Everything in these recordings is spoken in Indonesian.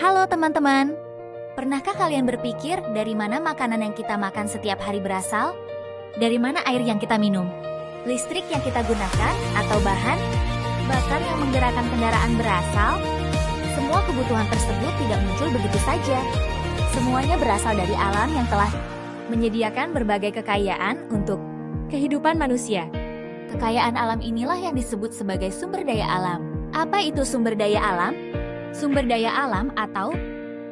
Halo teman-teman, pernahkah kalian berpikir dari mana makanan yang kita makan setiap hari berasal? Dari mana air yang kita minum? Listrik yang kita gunakan atau bahan bakar yang menggerakkan kendaraan berasal? Semua kebutuhan tersebut tidak muncul begitu saja. Semuanya berasal dari alam yang telah menyediakan berbagai kekayaan untuk kehidupan manusia. Kekayaan alam inilah yang disebut sebagai sumber daya alam. Apa itu sumber daya alam? Sumber daya alam atau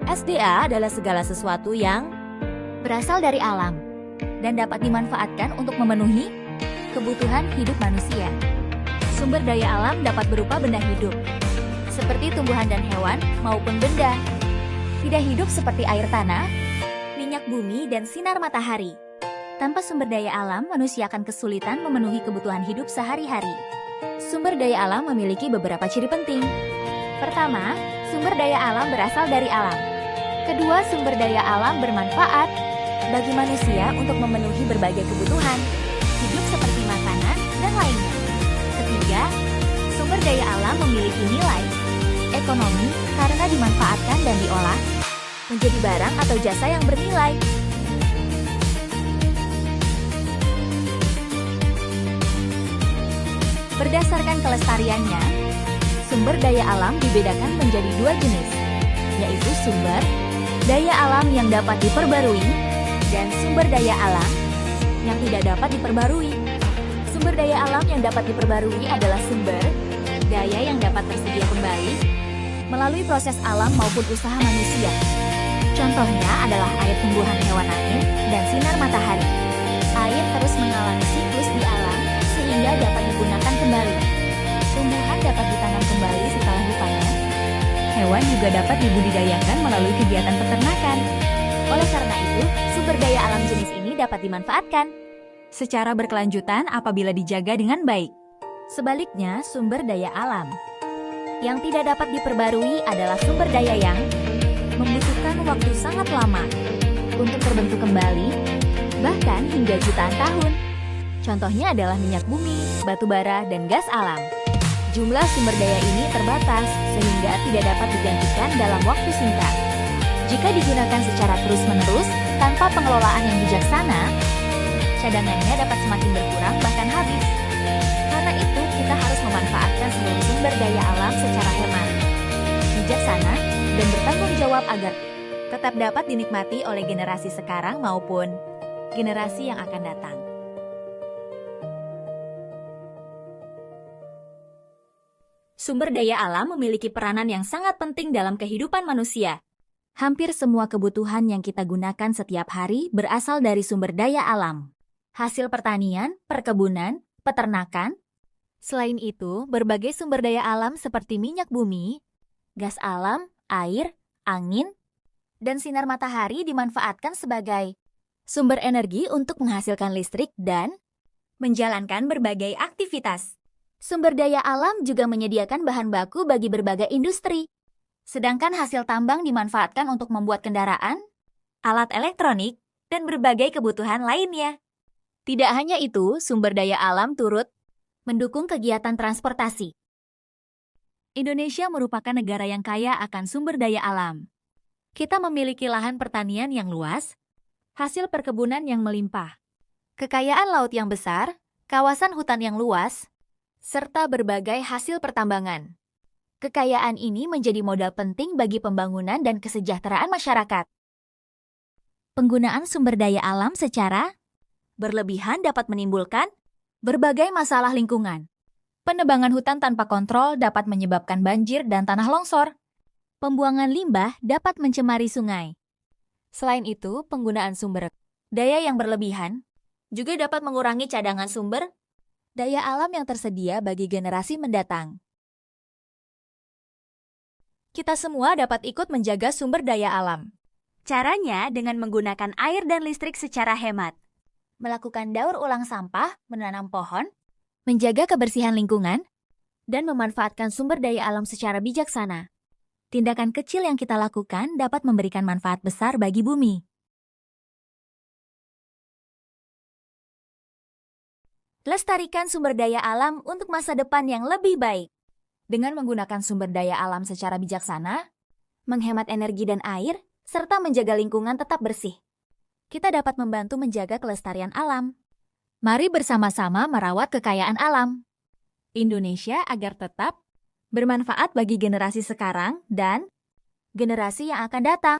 SDA adalah segala sesuatu yang berasal dari alam dan dapat dimanfaatkan untuk memenuhi kebutuhan hidup manusia. Sumber daya alam dapat berupa benda hidup, seperti tumbuhan dan hewan maupun benda tidak hidup seperti air tanah, minyak bumi, dan sinar matahari. Tanpa sumber daya alam, manusia akan kesulitan memenuhi kebutuhan hidup sehari-hari. Sumber daya alam memiliki beberapa ciri penting. Pertama, sumber daya alam berasal dari alam. Kedua, sumber daya alam bermanfaat bagi manusia untuk memenuhi berbagai kebutuhan hidup seperti makanan dan lainnya. Ketiga, sumber daya alam memiliki nilai ekonomi karena dimanfaatkan dan diolah menjadi barang atau jasa yang bernilai. Berdasarkan kelestariannya, sumber daya alam dibedakan menjadi dua jenis, yaitu sumber daya alam yang dapat diperbarui dan sumber daya alam yang tidak dapat diperbarui. Sumber daya alam yang dapat diperbarui adalah sumber daya yang dapat tersedia kembali melalui proses alam maupun usaha manusia. Contohnya adalah air tumbuhan hewan angin dan sinar matahari. Air terus mengalami siklus di alam sehingga dapat digunakan kembali. Tumbuhan dapat ditanam kembali setelah dipanen. Hewan juga dapat dibudidayakan melalui kegiatan peternakan. Oleh karena itu, sumber daya alam jenis ini dapat dimanfaatkan secara berkelanjutan apabila dijaga dengan baik. Sebaliknya, sumber daya alam yang tidak dapat diperbarui adalah sumber daya yang membutuhkan waktu sangat lama untuk terbentuk kembali, bahkan hingga jutaan tahun. Contohnya adalah minyak bumi, batu bara, dan gas alam. Jumlah sumber daya ini terbatas sehingga tidak dapat digantikan dalam waktu singkat. Jika digunakan secara terus-menerus tanpa pengelolaan yang bijaksana, cadangannya dapat semakin berkurang bahkan habis. Karena itu, kita harus memanfaatkan seluruh sumber daya alam secara hemat, bijaksana, dan bertanggung jawab agar tetap dapat dinikmati oleh generasi sekarang maupun generasi yang akan datang. Sumber daya alam memiliki peranan yang sangat penting dalam kehidupan manusia. Hampir semua kebutuhan yang kita gunakan setiap hari berasal dari sumber daya alam. Hasil pertanian, perkebunan, peternakan. Selain itu, berbagai sumber daya alam seperti minyak bumi, gas alam, air, angin, dan sinar matahari dimanfaatkan sebagai sumber energi untuk menghasilkan listrik dan menjalankan berbagai aktivitas. Sumber daya alam juga menyediakan bahan baku bagi berbagai industri. Sedangkan hasil tambang dimanfaatkan untuk membuat kendaraan, alat elektronik, dan berbagai kebutuhan lainnya. Tidak hanya itu, sumber daya alam turut mendukung kegiatan transportasi. Indonesia merupakan negara yang kaya akan sumber daya alam. Kita memiliki lahan pertanian yang luas, hasil perkebunan yang melimpah, kekayaan laut yang besar, kawasan hutan yang luas, serta berbagai hasil pertambangan. Kekayaan ini menjadi modal penting bagi pembangunan dan kesejahteraan masyarakat. Penggunaan sumber daya alam secara berlebihan dapat menimbulkan berbagai masalah lingkungan. Penebangan hutan tanpa kontrol dapat menyebabkan banjir dan tanah longsor. Pembuangan limbah dapat mencemari sungai. Selain itu, penggunaan sumber daya yang berlebihan juga dapat mengurangi cadangan sumber daya alam yang tersedia bagi generasi mendatang. Kita semua dapat ikut menjaga sumber daya alam. Caranya dengan menggunakan air dan listrik secara hemat, melakukan daur ulang sampah, menanam pohon, menjaga kebersihan lingkungan, dan memanfaatkan sumber daya alam secara bijaksana. Tindakan kecil yang kita lakukan dapat memberikan manfaat besar bagi bumi. Lestarikan sumber daya alam untuk masa depan yang lebih baik. Dengan menggunakan sumber daya alam secara bijaksana, menghemat energi dan air, serta menjaga lingkungan tetap bersih. Kita dapat membantu menjaga kelestarian alam. Mari bersama-sama merawat kekayaan alam Indonesia agar tetap bermanfaat bagi generasi sekarang dan generasi yang akan datang.